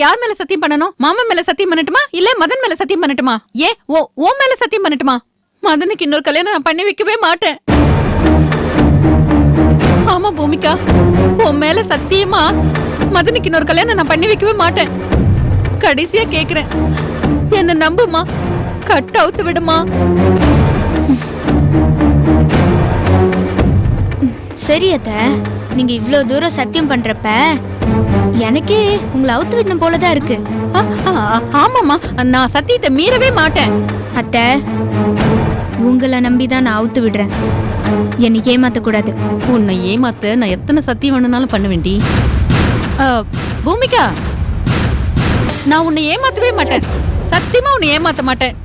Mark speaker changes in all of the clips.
Speaker 1: யார் மேல சத்தியம் பண்ணணும்? மாமா மேல சத்தியம் பண்ணட்டுமா இல்ல மதன் மேல சத்தியம் பண்ணட்டுமா? ஏ ஓ மேல சத்தியம் பண்ணட்டுமா? மதனுக்கு இன்னொரு கல்யாணம் நான் பண்ணி வைக்கவே மாட்டேன். ஆமா பூமிகா, உன் மேல சத்தியமா மதனுக்கு இன்னொரு கல்யாணம் நான் பண்ணி வைக்கவே மாட்டேன். கடைசியா கேக்குறேன், என்ன நம்புமா, கட் அவுத்து விடுமா.
Speaker 2: சரி அத்த, நீங்க இவ்ளோ தூரம் சத்தியம் பண்றப்ப எனக்கே உங்களை அவுத்து விடணும் போலதான் இருக்கு.
Speaker 1: ஆமாமா, நான் சத்தியத்தை மீறவே மாட்டேன்.
Speaker 2: அத்த, உங்களை நம்பிதான் நான் அவுத்து விடுறேன். என்னை ஏமாத்த கூடாது.
Speaker 1: உன்னை ஏமாத்த நான் எத்தனை சத்தியம் வேணும்னாலும் பண்ண வேண்டி. பூமிகா, நான் உன்னை ஏமாத்தவே மாட்டேன். சத்தியமா உன்னை ஏமாத்த மாட்டேன்.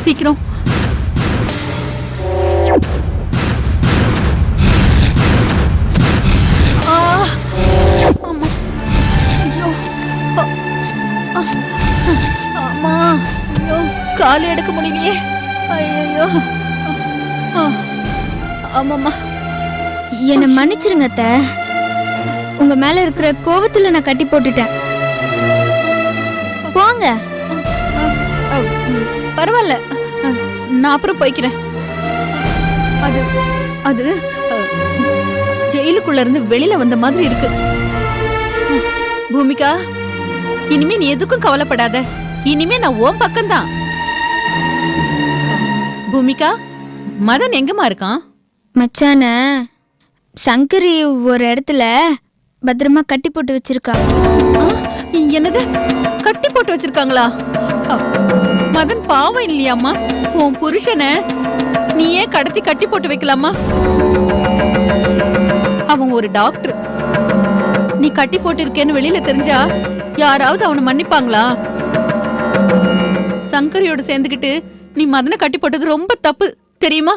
Speaker 1: சீக்கிரம். கால் எடுக்க முடியலையே. ஐயோ, ஆமாமா.
Speaker 2: என்ன மன்னிச்சிருங்க அத்த, உங்க மேல இருக்கிற கோபத்துல நான் கட்டி போட்டுட்டேன். போங்க.
Speaker 1: பரவாயில்ல, நான் அப்புறம் போய்க்கிறேன். அது அது ஜெயிலுக்குள்ள இருந்து வெளியில வந்த மாதிரி இருக்கு. பூமிகா, இனிமே நீ எதுக்கும் கவலைப்படாத. இனிமே நான் உன் பக்கம்தான். பூமிகா, மதன் எங்கம்மா இருக்கான்?
Speaker 2: மச்சான சங்கரி ஒரு இடத்துல பத்திரமா கட்டி போட்டு வச்சிருக்கா.
Speaker 1: என்னது, கட்டி போட்டு வச்சிருக்காங்களா? மதன் பாவம் இல்லையாம்மா? உன் புருஷனை நீயே கடத்தி கட்டி போட்டு வைக்கலாமா? அவன் ஒரு டாக்டர். நீ கட்டி போட்டு இருக்கேன்னு வெளியில தெரிஞ்சா யாராவது அவனை மன்னிப்பாங்களா? சங்கரியோட சேர்ந்துக்கிட்டு நீ மதனை கட்டி போட்டது ரொம்ப தப்பு, தெரியுமா?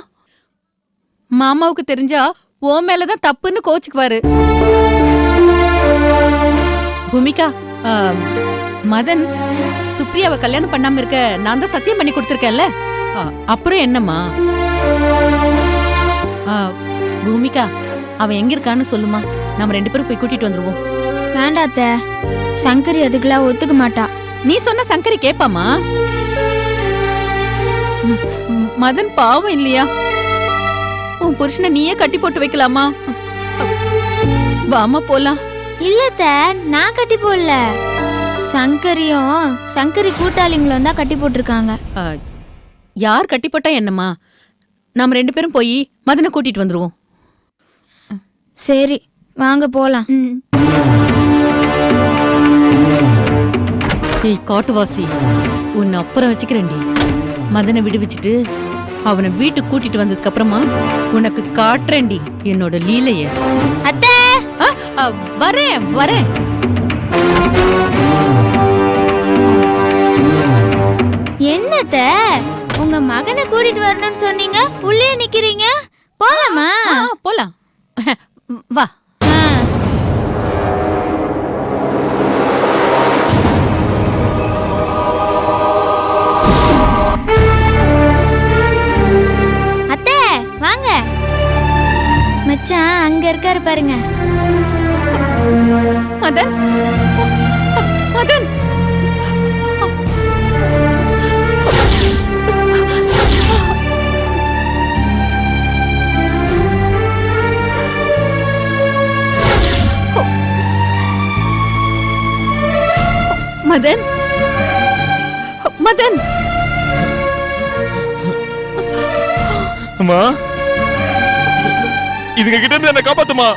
Speaker 1: மாமாவுக்கு தெரிஞ்சா ஓ மேலதான் தப்புன்னு கோச்சுக்குவாரு. பூமிகா, மதன் சுப்ரியாவை கல்யாணம் பண்ணாம இருக்க நான் தான் சத்தியம் பண்ணி கொடுத்திருக்கேன்ல. அப்புறம் என்னம்மா? பூமிகா, அவன் எங்க இருக்கான்னு சொல்லுமா, நம்ம 2 பேரும் போய் கூட்டிட்டு வந்துருவோம்.
Speaker 2: வேண்டாத்த, சங்கரி அதுக்கெல்லாம் ஒத்துக்க மாட்டா.
Speaker 1: நீ சொன்ன சங்கரி கேப்பாமா? மதன் பாவம் இல்லையா? உன் புருஷனை நீயே கட்டி போட்டு வைக்கலாமா? வாமா போலாம்.
Speaker 2: இல்லத்த, நான் கட்டி போடல. சங்கரியும் சங்கரி கூட்டாளிங்களும் தான் கட்டி போட்டிருக்காங்க.
Speaker 1: யார் கட்டி போட்டா என்னம்மா? நாம 2 பேரும் போய் மதனை கூட்டிட்டு வந்துருவோம்.
Speaker 2: சரி, வாங்க போலாம்.
Speaker 1: ஏய் காட்டுவாசி, உன்னை அப்புறம் வச்சுக்கிறேன்டி. மதனை விடுவிச்சுட்டு அவனை வீட்டுக்கு கூட்டிட்டு வந்ததுக்கு அப்புறமா உனக்கு காட்டுறேன்டி என்னோட லீலைய.
Speaker 2: அத்தை,
Speaker 1: வரேன் வரேன்.
Speaker 2: என்னத்த, உங்க மகனை கூட்டிட்டு வரணும்னு சொன்னீங்க, உள்ளே நிக்கிறீங்க. போலாமா?
Speaker 1: போலாம், வா.
Speaker 2: அத்தை வாங்க. மச்சான் அங்க இருக்காரு பாருங்க.
Speaker 1: மதன், மதன். மதன், மதன்.
Speaker 3: அம்மா, இதுங்க கிட்ட இருந்து என்ன காப்பாத்துமா.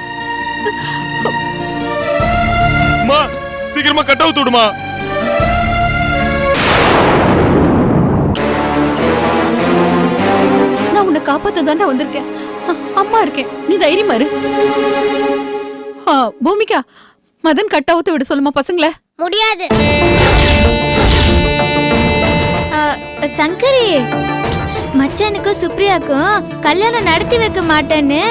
Speaker 3: அம்மா, சீக்கிரமா கட் அவுத்து விடுமா.
Speaker 1: நான் உன்னை காப்பாத்த தாண்டா வந்திருக்கேன். அம்மா இருக்கேன், நீ தைரியமா இரு. பூமிகா, மதன் கட் அவுத்து விட சொல்லுமா பசங்கள.
Speaker 2: முடியாது. சங்கரி, மச்சானுக்கும் சுப்ரியாக்கும் கல்யாணம் நடத்தி வைக்க மாட்டேன்னு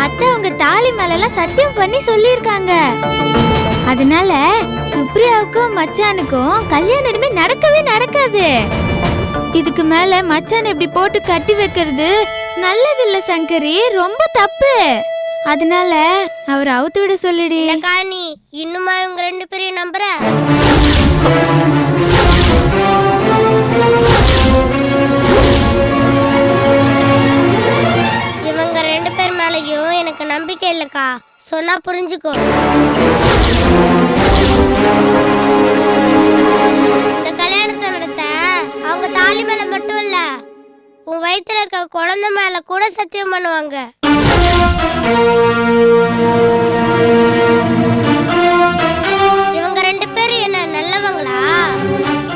Speaker 2: அத்தை அவங்க தாலி மேலெல்லாம் சத்தியம் பண்ணி சொல்லியிருக்காங்க. அதனால சுப்ரியாவுக்கும் மச்சானுக்கும் கல்யாணமே நடக்கவே நடக்காது. இதுக்கு மேல மச்சான் இப்படி போட்டு கட்டி வைக்கிறது நல்லதில்ல சங்கரி, ரொம்ப தப்பு. அதனால அவர் அவுத்து விட சொல்லிடு.
Speaker 4: இல்லக்கா நீ இன்னுமா இவங்க 2 பேரையும் நம்புற? இவங்க 2 பேர் மேலயும் எனக்கு நம்பிக்கை இல்லக்கா. சொன்னா புரிஞ்சுக்கோ. இந்த கல்யாணத்தை நடத்த அவங்க தாலி மேல மட்டும் இல்ல, உன் வயித்துல இருக்க குழந்தை மேல கூட சத்தியம் பண்ணுவாங்க. இவங்க 2 பேரும் என்ன நல்லவங்களா?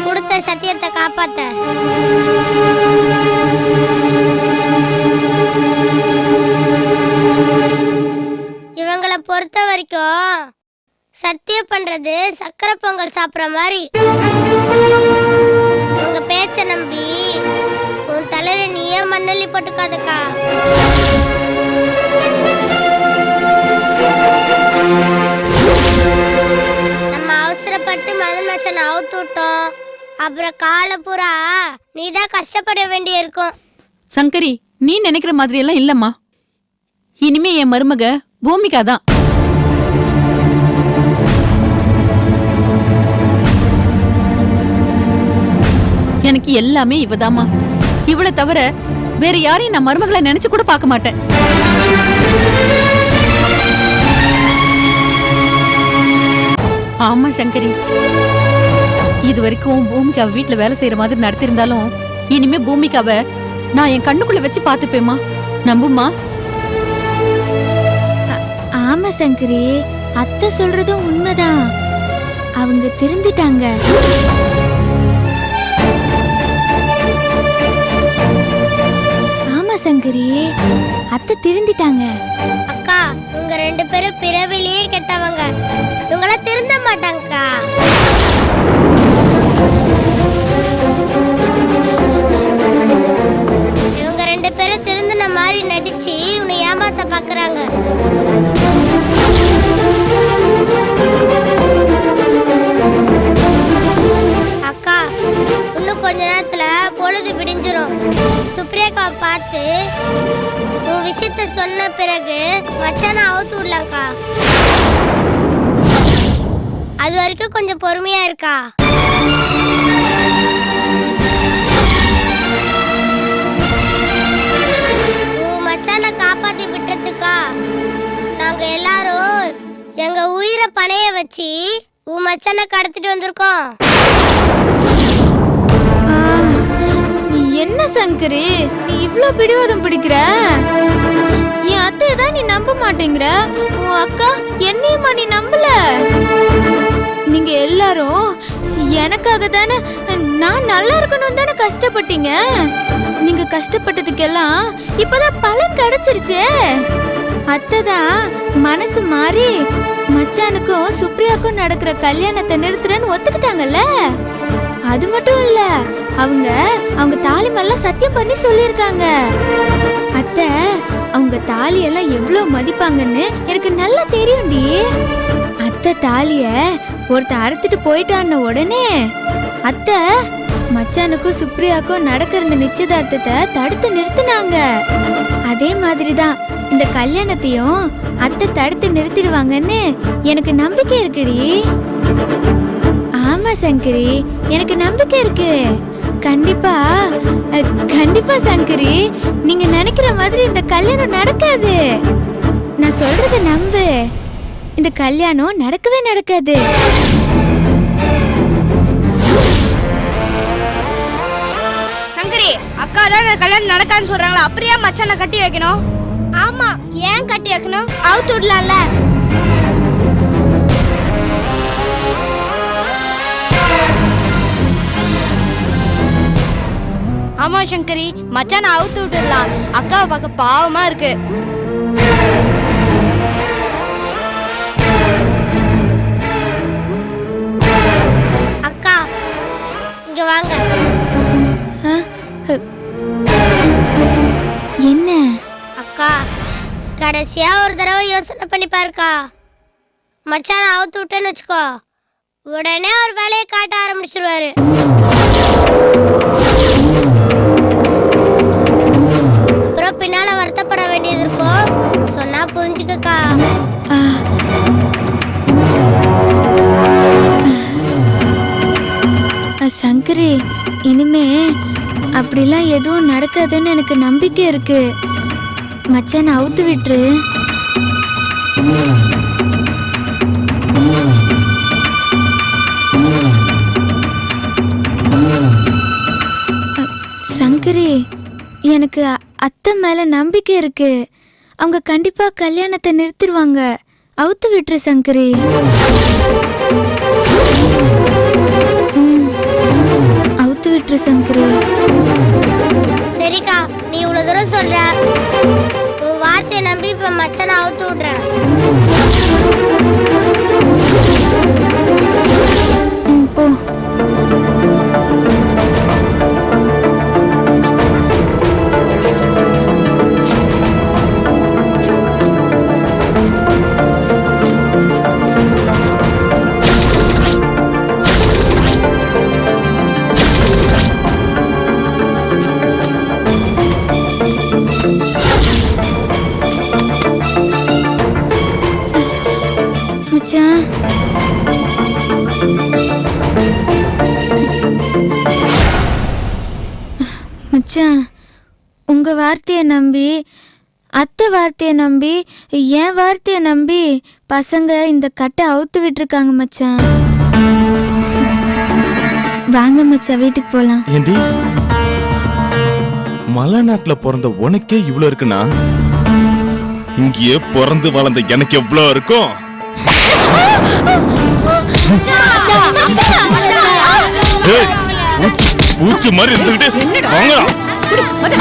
Speaker 4: கொடுத்த சத்தியத்தை காப்பாத்த. இவங்களை பொறுத்த வரைக்கும் சத்தியம் பண்றது சக்கரை பொங்கல் சாப்பிட்ற மாதிரி. உங்க பேச்ச நம்பி உன் தலையில நீயே மண்ணள்ளி போட்டுக்காதக்கா. நம்ம அவசரப்பட்டு மதன் மச்சனை அவுத்து விட்டோம். அப்புறம் காலை பூரா நீதான் கஷ்டப்பட வேண்டி இருக்கும்.
Speaker 1: சங்கரி, நீ நினைக்கிற மாதிரி எல்லாம் இல்லம்மா. இனிமே என் மருமக பூமிகா தான். எனக்கு எல்லாமே இவதாம்மா. இவளை தவிர வேற யாரையும் நான் மருமகளை நினைச்சு கூட பார்க்க மாட்டேன். ஆமா சங்கரி, இது வரைக்கும் பூமிகாவை வீட்டுல வேலை செய்யற மாதிரி நடத்திருந்தாலும் இனிமே பூமிகாவை நான் என் கண்ணுக்குள்ள வச்சு பாத்துப்பேம்மா. நம்புமா?
Speaker 2: ஆமா சங்கரி, அத்தை சொல்றதும் உண்மைதான். அவங்க திருந்திட்டாங்க. ஆமா சங்கரி, அத்தை திருந்திட்டாங்க.
Speaker 4: அக்கா உங்க 2 பேரும் பிறவிலேயே கெட்டவங்க. இவங்கள திருந்த மாட்டாங்கக்கா. இவங்க 2 பேரும் திருந்தின மாதிரி நடிச்சு உன்னை ஏமாத்த பாக்குறாங்க. அக்கா இன்னும் கொஞ்ச நேரத்துல பொழுது விடிஞ்சிரும். சுப்ரியாக்காவை பார்த்து உன் விஷயத்த சொன்ன பிறகு மச்சான அவுத்து விடலாம்க்கா. அது வரைக்கும் கொஞ்சம் பொறுமையா இருக்கா. உன் மச்சான காப்பாத்தி விட்டுறதுக்கா நாங்க எல்லாரும் எங்க உயிரை பணைய வச்சு உன் மச்சான கடத்திட்டு வந்திருக்கோம்.
Speaker 2: என்ன சங்கரி, நீ இவ்ளோ பிடிவாதம் பிடிக்கிற? என் அத்தையை தான் நீ நம்ப மாட்டேங்கிற. உன் அக்கா என்னையுமா நீ நம்பல? நீங்க எல்லாரும் எனக்காக தானே, நான் நல்லா இருக்கணும் தானே கஷ்டப்பட்டீங்க. நீங்க கஷ்டப்பட்டதுக்கெல்லாம் இப்பதான் பலன் கிடைச்சிருச்சே. அத்தை தான் மனசு மாறி மச்சானுக்கும் சுப்ரியாக்கும் நடக்கிற கல்யாணத்தை நிறுத்துறேன்னு ஒத்துக்கிட்டாங்கல்ல. அது மட்டும் இல்ல, அவங்க தாலி மேல சத்தியம் பண்ணி சொல்லியிருக்காங்க. அத்தை அவங்க தாலியெல்லாம் எவ்வளவு மதிப்பாங்கன்னு எனக்கு நல்லா தெரியும்டி. அத்தை தாலிய ஒருத்தன் அறுத்துட்டு போயிட்டான்னு உடனே அத்தை மச்சானுக்கும் சுப்ரியாக்கும் நடக்கிற இந்த நிச்சயதார்த்தத்தை தடுத்து நிறுத்தினாங்க. அதே மாதிரிதான் இந்த கல்யாணத்தையும் அத்தை தடுத்து நிறுத்திடுவாங்கன்னு எனக்கு நம்பிக்கை இருக்குடி. ஆமா சங்கரி, எனக்கு நம்பிக்கை இருக்கு. கண்டிப்பா கண்டிப்பா சங்கரி, நீங்க நினைக்கிற மாதிரி இந்த கல்யாணம் நடக்காது. நான் சொல்றத நம்பு. இந்த கல்யாணம் நடக்கவே நடக்காது.
Speaker 5: சங்கரி, அக்கா தான் இந்த கல்யாணம் நடக்காதுன்னு சொல்றாங்களா? அப்படியே மச்சானை கட்டி வைக்கணும்.
Speaker 4: ஆமா, ஏன் கட்டி வைக்கணும்?
Speaker 5: அவுத்து விடலாம்ல. ஆமா சங்கரி, மச்சானை அவுத்து விட்டுடலாம். அக்காவை பார்க்க பாவமா இருக்கு.
Speaker 4: அக்கா இங்க வாங்க.
Speaker 2: என்ன
Speaker 4: அக்கா கடைசியா ஒரு தடவை யோசனை பண்ணி பாருக்கா. மச்சான அவுத்து விட்டேன்னு வச்சுக்கோ, உடனே ஒரு வேலையை காட்ட ஆரம்பிச்சிருவாரு. அப்புறம் பின்னால வருத்தப்பட வேண்டியது இருக்கும். சொன்னா புரிஞ்சுக்க
Speaker 2: அப்படிலாம் எதுவும் நடக்காதுன்னு எனக்கு நம்பிக்கை இருக்கு. மச்சான் அவுத்து விட்டுரு. சங்கரி, எனக்கு அத்தை மேல நம்பிக்கை இருக்கு. அவங்க கண்டிப்பா கல்யாணத்தை நிறுத்திடுவாங்க. அவுத்து விட்டுரு சங்கரி. அவுத்து விட்டுரு சங்கரி.
Speaker 4: சரிக்கா, நீ இவ்வளவு தூரம் சொல்ற, உன் வார்த்தையை நம்பி இப்ப மச்சானை அவுத்து விடுறேன்.
Speaker 2: போ. மச்சான், மச்சான், உங்க வார்த்தையை நம்பி, அத்தை வார்த்தையை நம்பி, என் வார்த்தையை நம்பி பசங்க இந்த கட்டை அவுத்து விட்டுருக்காங்க மச்சான். வாங்க மச்சான், வீட்டுக்கு போலாம்.
Speaker 3: ஏண்டி மலை நாட்டுல பிறந்த உனக்கே இவ்வளவு இருக்குன்னா இங்கேயே பிறந்து வளர்ந்த எனக்கு எவ்வளவு இருக்கும்? ஏய், பூச்சி மாதிரி இருந்துகிட்டு வாங்கடா.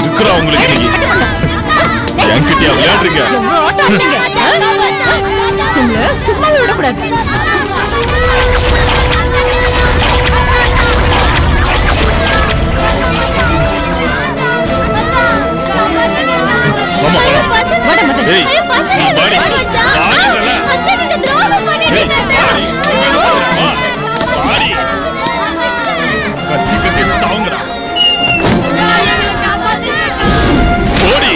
Speaker 3: இருக்கிறா உங்களுக்கு இன்னைக்கு. என்கிட்டயா விளையாடுறீங்க?
Speaker 1: சும்மாவே விடக்கூடாது.
Speaker 3: வாமா, வாடா. ஏய், வாடி. கத்தி கத்தி சாவுங்கடா. ஓடி.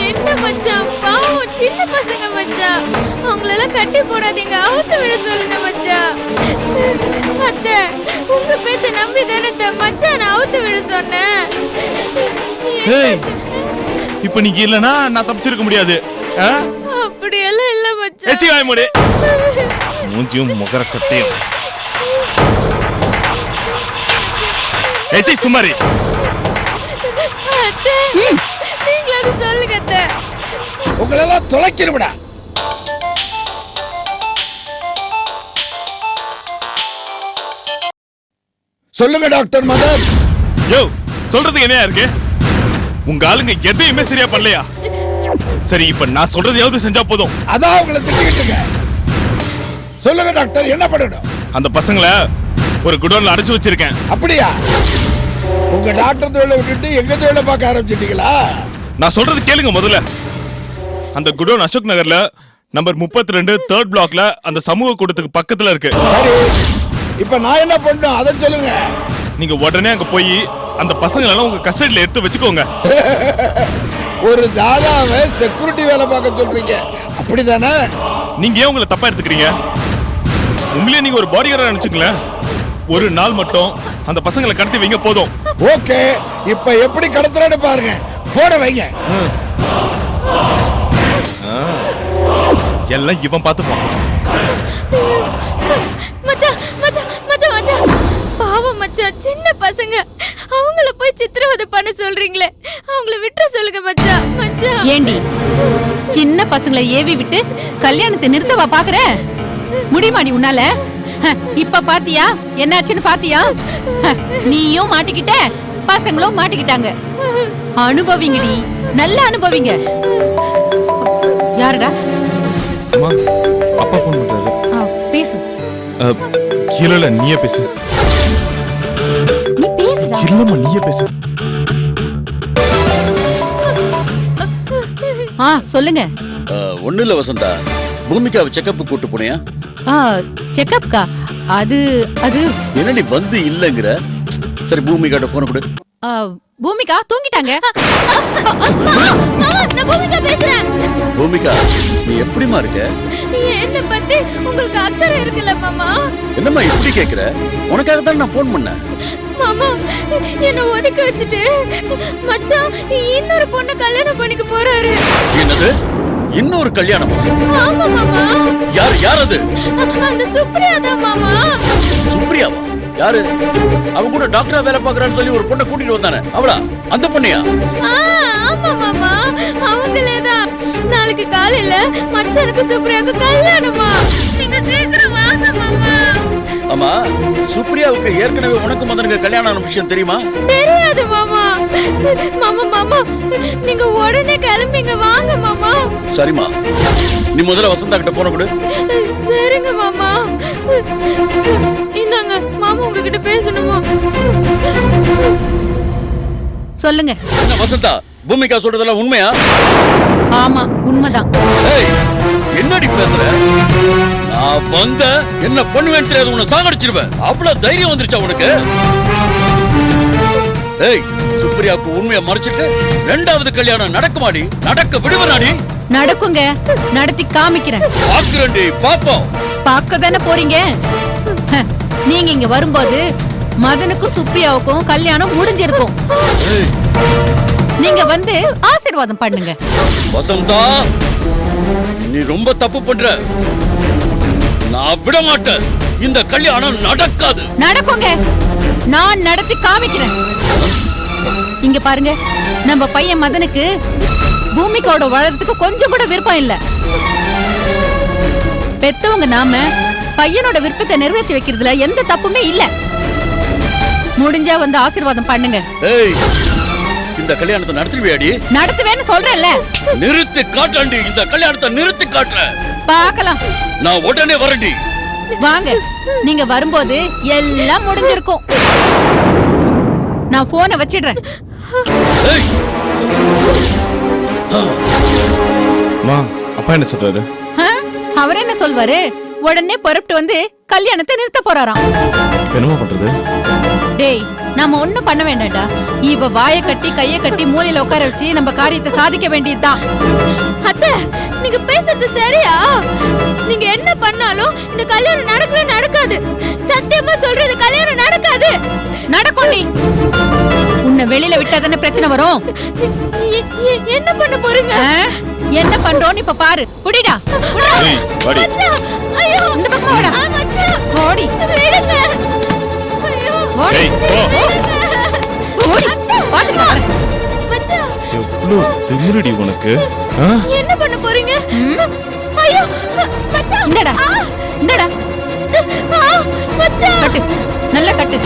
Speaker 2: என்ன மச்சான், பாவம் சின்ன பசங்க மச்சான். அவங்களெல்லாம் கட்டி போடாதீங்க, அவுத்து விட சொல்லுங்க மச்சான். அத்தை, உங்க பேச்ச நம்பி தானே மச்சான் அவுத்து விட சொன்னேன்.
Speaker 3: ஏய், இப்ப நீங்க இல்லனா நான் தப்பிச்சிருக்க முடியாது.
Speaker 2: அப்படியெல்லாம் இல்ல மச்சான்.
Speaker 3: ஏச்சி வாய் மூடு. மூஞ்சியும் முகர கட்டையும். ஏச்சி சுமாரி.
Speaker 2: அத்தை, நீங்களாவது சொல்லுங்க அத்தை.
Speaker 6: உங்களெல்லாம் தொலைக்கிறவிடா. சொல்லுங்க டாக்டர் மதன்.
Speaker 3: யோ, சொல்றதுக்கு என்னையா இருக்கு? உங்க ஆளுங்க எதையுமே சரியா பண்ணலையா? சரி, இப்ப நான் சொல்றதையாவது செஞ்சா போதும்.
Speaker 6: அதான் உங்களை திட்டிக்கிட்டுங்க. சொல்லுங்க டாக்டர், என்ன பண்ணணும்?
Speaker 3: அந்த பசங்களை ஒரு குடோன்ல அடைச்சு வச்சிருக்கேன்.
Speaker 6: அப்படியா? உங்க டாக்டர் தொழிலை விட்டுட்டு எங்க தொழிலை பார்க்க ஆரம்பிச்சிட்டீங்களா?
Speaker 3: நான் சொல்றது கேளுங்க முதல்ல. அந்த குடோன் அசோக் நகர்ல நம்பர் 32 3rd பிளாக்ல அந்த சமூக கூடத்துக்கு பக்கத்துல இருக்கு.
Speaker 6: சரி, இப்ப நான் என்ன பண்ணணும் அதை சொல்லுங்க.
Speaker 3: நீங்க உடனே அங்க போய் அந்த பசங்களை எல்லாம் உங்க கஸ்டடியில எடுத்து வச்சுக்கோங்க.
Speaker 6: ஒரு தாதாவை செக்யூரிட்டி வேலை பார்க்க சொல்றீங்க, அப்படிதானே?
Speaker 3: நீங்க ஏன் உங்களை தப்பா எடுத்துக்கிறீங்க? உங்களே நீங்க ஒரு பாடிகார்டா நினைச்சுங்களேன். ஒரு நாள் மட்டும் அந்த பசங்களை கடத்தி வைங்க போதும்.
Speaker 6: ஓகே, இப்ப எப்படி கடத்துறேன்னு பாருங்க. போட வைங்க.
Speaker 3: எல்லாம் இவன் பார்த்துப்பான்.
Speaker 2: மச்சான், மச்சான், மச்சான், மச்சான். பாவம் மச்சான், சின்ன பசங்க. அவங்கள போய் சித்திரவதை பண்ண சொல்றீங்களே, அவங்கள விட்டுற சொல்லுங்க மச்சான். மச்சான்,
Speaker 1: ஏண்டி சின்ன பசங்களை ஏவி விட்டு கல்யாணத்தை நிறுத்தவா பாக்குற? முடியுமாடி உன்னால? இப்ப பாத்தியா என்னாச்சுன்னு பாத்தியா? நீயும் மாட்டிக்கிட்ட, பசங்களும் மாட்டிக்கிட்டாங்க. அனுபவிங்கடி, நல்லா அனுபவிங்க. யாருடா?
Speaker 3: அம்மா, அப்பா போன் பண்றாரு.
Speaker 1: பேசு.
Speaker 3: இல்ல நீயே பேசு.
Speaker 1: நீ பேசுடா.
Speaker 3: இல்லம்மா நீயே பேசு.
Speaker 1: சொல்லுங்க.
Speaker 7: ஒண்ணு இல்ல வசந்தா, பூமிகாவை செக்கப் கூட்டு போனியா?
Speaker 1: செக்கப்கா? அது அது
Speaker 7: என்னடி வந்து இல்லங்கிற? சரி, பூமிகாட்ட போன் கொடு.
Speaker 1: பூமிகா தூங்கிட்டாங்க.
Speaker 2: நான் பூமிகா பேசுறேன்.
Speaker 7: பூமிகா நீ எப்படிமா இருக்க?
Speaker 2: என்ன பத்தி உங்களுக்கு அக்கறை இருக்குல்ல மாமா?
Speaker 7: என்னம்மா இப்படி கேக்குற? உனக்காக தான் நான் ஃபோன் பண்ணேன்.
Speaker 2: மாமா என்ன ஒதுக்க வச்சுட்டு மச்சான் இன்னொரு பொண்ணு கல்யாணம் பண்ணிக்க போறாரு.
Speaker 7: என்னது? இன்னொரு கல்யாணமா?
Speaker 2: ஆமா மாமா.
Speaker 7: யார் அது?
Speaker 2: அந்த சுப்ரியா தான் மாமா.
Speaker 7: சுப்ரியாவா? யாரு? அவன் கூட டாக்டரா வேலை பாக்குறான்னு சொல்லி ஒரு பொண்ணை கூட்டிட்டு வந்தானே, அவளா? அந்த பொண்ணையா?
Speaker 2: ஆமா மாமா, அவங்களேதான். நாளைக்கு காலையில மச்சானுக்கு சுப்ரியாவுக்கு கல்யாணமா. நீங்க சீக்கிரம் வாங்க மாமா.
Speaker 7: ஆமா, சுப்ரியாவுக்கு ஏற்கனவே உனக்கு மதனுக்கு கல்யாணம் ஆன விஷயம் தெரியுமா?
Speaker 2: தெரியாது மாமா. மாமா மாமா நீங்க உடனே கிளம்பிங்க, வாங்க மாமா.
Speaker 7: சரிம்மா, நீ முதல்ல வசந்தா கிட்ட போன கொடு.
Speaker 2: சரிங்க மாமா. இந்தாங்க மாமா, உங்ககிட்ட பேசணுமா?
Speaker 1: சொல்லுங்க.
Speaker 7: என்ன வசந்தா, பூமிகா சொல்றதெல்லாம் உண்மையா?
Speaker 1: ஆமா, உண்மைதான்.
Speaker 7: ஏய், என்னடி பேசுற? நான் வந்த என்ன பண்ணுவேன்னு தெரியாது, உன்னை சாகடிச்சிருவேன். அவ்வளவு தைரியம் வந்துருச்சா உனக்கு? ஏய், சுப்ரியாவுக்கு உண்மையை மறைச்சிட்டு ரெண்டாவது கல்யாணம் நடக்குமாடி? நடக்க விடுவனாடி?
Speaker 1: நடக்குங்க, நடத்தி காமிக்கிறேன்.
Speaker 7: பாக்குறேன்டி, பாப்போம்.
Speaker 1: பார்க்க தானே போறீங்க. நீங்க இங்க வரும்போது மதனுக்கும் சுப்ரியாவுக்கும் கல்யாணம் முடிஞ்சிருக்கும்.
Speaker 7: ஏய்,
Speaker 1: நீங்க வந்து ஆசீர்வாதம் பண்ணுங்க.
Speaker 7: வசந்தா, நீ ரொம்ப தப்பு பண்ற. நான் விட மாட்டேன். இந்த கல்யாணம் நடக்காது.
Speaker 1: நடக்குங்க, நான் நடத்தி காமிக்கிறேன். இங்க பாருங்க, நம்ம பையன் மதனுக்கு பூமிக்காவோட வளர்றதுக்கு கொஞ்சம் கூட விருப்பம் இல்ல. பெத்தவங்க நாம பையனோட விருப்பத்தை நிறைவேற்றி வைக்கிறதுல எந்த தப்புமே இல்ல. முடிஞ்சா வந்து ஆசீர்வாதம் பண்ணுங்க.
Speaker 7: ஏய், இந்த கல்யாணத்தை நடத்துவியாடி?
Speaker 1: நடத்துவேன்னு சொல்றேன்ல.
Speaker 7: நிறுத்தி காட்டாண்டி, இந்த கல்யாணத்தை நிறுத்தி காட்டுற.
Speaker 1: பார்க்கலாம்.
Speaker 7: நான் உடனே வரேன்டி.
Speaker 1: வாங்க, நீங்க வரும்போது எல்லாம் முடிஞ்சிருக்கும். நான் போனை வச்சிடுறேன்.
Speaker 7: ஏய்,
Speaker 3: மா, அப்பா என்ன சொல்றாரு?
Speaker 1: ஆ? அவர் என்ன சொல்வாரு? உடனே புறப்பட்டு வந்து கல்யாணத்தை நிறுத்த போறாராம்.
Speaker 3: என்னமா பண்றது?
Speaker 1: டேய், நாம ஒண்ணும் பண்ண வேண்டாம்டா. இவ வாயை கட்டி கையை கட்டி மூலையில உட்கார வச்சு நம்ம காரியத்தை சாதிக்க வேண்டியதுதான்.
Speaker 2: அத்தை, நீங்க பேசுறது சரியா? நீங்க என்ன பண்ணாலும் இந்த கல்யாணம் நடக்கவே நடக்காது. சத்தியமா சொல்றது, கல்யாணம் நடக்காது.
Speaker 1: நடக்கும். நீ உன்னை வெளியில விட்டா தானே பிரச்சனை வரும்.
Speaker 2: என்ன பண்ண போறீங்க?
Speaker 1: ஆ? என்ன பண்றோன்னு இப்ப பாரு. புடிடா.
Speaker 3: ஏய், வாடி.
Speaker 2: மச்சான், ஐயோ,
Speaker 1: இந்த பக்கம் வாடா.
Speaker 2: மச்சான்,
Speaker 1: ஓடி.
Speaker 2: விடுங்க. ஐயோ,
Speaker 1: ஓடி.
Speaker 3: ஏய், போ.
Speaker 1: ஓடி. பாத்து பாரு.
Speaker 2: மச்சான்,
Speaker 3: எவ்வளவு திமிருடி உனக்கு? ஆ?
Speaker 2: என்ன பண்ண போறீங்க? ஐயோ, மச்சான்,
Speaker 1: இந்தடா. இந்தடா.
Speaker 2: மச்சான்,
Speaker 1: கட்டு. நல்லா கட்டு.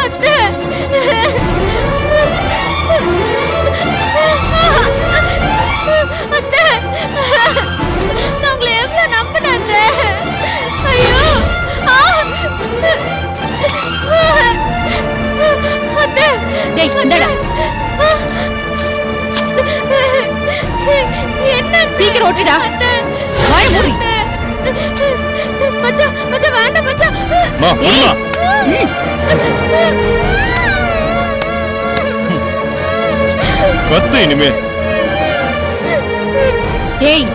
Speaker 2: அத்தை, அத்தை, நான் உங்களை எவ்வளவு நம்பினேன் அத்தை. ஐயோ, அத்தை,
Speaker 1: டேய், இந்தடா.
Speaker 2: என்ன
Speaker 1: சீக்கிரம் ஓட்டுடா.
Speaker 2: அத்தை,
Speaker 1: வாயை மூடி.
Speaker 2: மச்சான், மச்சான், வேண்டாம் மச்சான்.
Speaker 3: மா, பொண்ணுமா. கத்து இனிமே.
Speaker 1: ஏய்,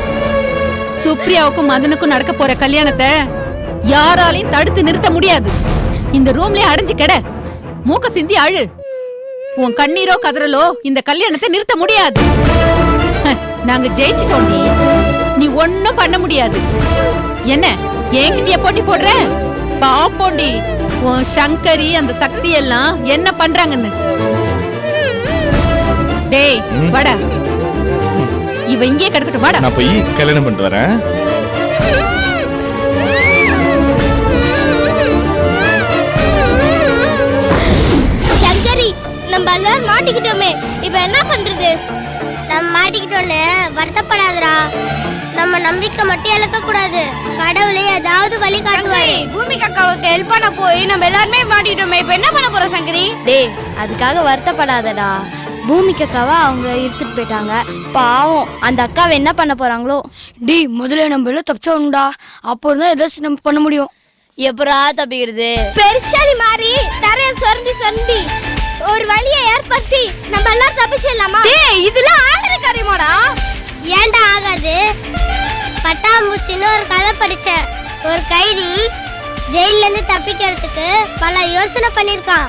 Speaker 1: சுப்ரியாவுக்கும் மதனுக்கும் நடக்க போற கல்யாணத்தை யாராலையும் தடுத்து நிறுத்த முடியாது. இந்த ரூம்லயே அடைஞ்சு கிட, மூக்க சிந்தி அழு. உன் கண்ணீரோ கதறலோ இந்த கல்யாணத்தை நிறுத்த முடியாது. நாங்க ஜெயிச்சிட்டோண்டி, நீ ஒண்ணும் பண்ண முடியாது. என்ன என்கிட்டயே போட்டி போடுற? பாப்போண்டி உன் சங்கரி அந்த சக்தி எல்லாம் என்ன பண்றாங்கன்னு. டேய், வாடா. இவ இங்கே கிடக்கட்டும், வாடா.
Speaker 3: நான் போய் கல்யாணம் பண்ணிட்டு வரேன்.
Speaker 4: சங்கரி, நம்ம எல்லாரும் மாட்டிக்கிட்டோமே, இப்ப என்ன பண்றது? நம்ம மாட்டிக்கிட்டோன்னு வருத்தப்படாதடா. நம்ம நம்பிக்கை மட்டும் இழக்க கூடாது. கடவுளே ஏதாவது வழி காட்டுவாரு.
Speaker 5: பூமிகா அக்காவுக்கு ஹெல்ப் பண்ண போய் நம்ம எல்லாருமே மாட்டிட்டோமே. இப்ப என்ன பண்ண போறோம் சங்கரி?
Speaker 2: டேய், அதுக்காக வருத்தப்படாதடா. பூமிக்கு அக்காவை அவங்க எடுத்துட்டு போயிட்டாங்க. பாவம், அந்த அக்காவை என்ன பண்ண போறாங்களோ.
Speaker 8: டேய், முதல்ல நம்ம எல்லாம் தப்பிச்சோம்டா. அப்போ தான் ஏதாச்சும் நம்ம பண்ண முடியும். எப்பரா தப்பிக்கிறது?
Speaker 4: பெருச்சாலி மாறி தரைய சொரண்டி ஒரு வழியை ஏற்படுத்தி நம்ம எல்லாம் தப்பிச்சிடலாமா?
Speaker 5: டேய் இதெல்லாம் ஆடுற காரியமாடா.
Speaker 4: ஏன்டா ஆகாது? பட்டாம்பூச்சின்னு ஒரு கதை படிச்சேன். ஒரு கைதி ஜெயில இருந்து தப்பிக்கிறதுக்கு பல யோசனை பண்ணிருக்கான்.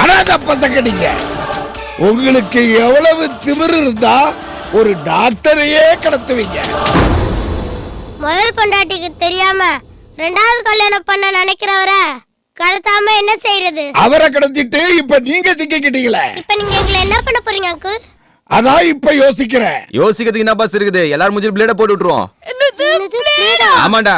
Speaker 6: அனாத பசங்க நீங்க. உங்களுக்கு எவ்வளவு திமிரு இருந்தா ஒரு டாக்டரையே கடத்துவீங்க.
Speaker 4: முதல் பொண்டாட்டிக்கு தெரியாம ரெண்டாவது கல்யாணம் பண்ண நினைக்கிறவரை கடத்தாம என்ன செய்யறது?
Speaker 6: அவரை கடத்திட்டு இப்ப நீங்க சிக்கிக்கிட்டீங்களே.
Speaker 4: இப்ப நீங்க எங்களை என்ன பண்ண போறீங்க அங்கிள்?
Speaker 6: அதான் இப்ப யோசிக்கிறேன்.
Speaker 9: யோசிக்கிறதுக்கு என்ன பாஸ் இருக்குது? எல்லாரும் மூஞ்சில பிளேட போட்டு விட்டுருவோம்.
Speaker 4: என்னது?
Speaker 9: ஆமாண்டா.